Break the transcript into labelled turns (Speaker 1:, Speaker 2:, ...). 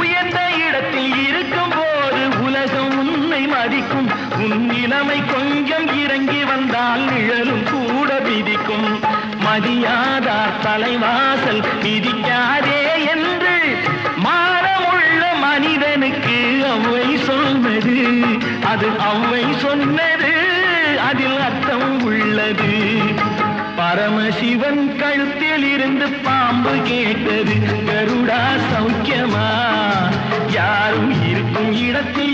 Speaker 1: உயர்ந்த இடத்தில் இருக்கும் போது உலகம் உன்னை மதிக்கும். உன் நிலைமை கொஞ்சம் இறங்கி வந்தால் நிழலும் கூட விதிக்கும். மதியாதார் தலைவாசல் மிதிக்காதே என்று மானமுள்ள மனிதனுக்கு அவ்வை சொன்னது. அது அவ்வை சொன்னது, அதில் அர்த்தம் உள்ளது. பரமசிவன் கழுத்தில் இருந்து பாம்பு கேட்டது, கருடா சௌக்கியமா? யாரும் இருக்கும் இடத்தில்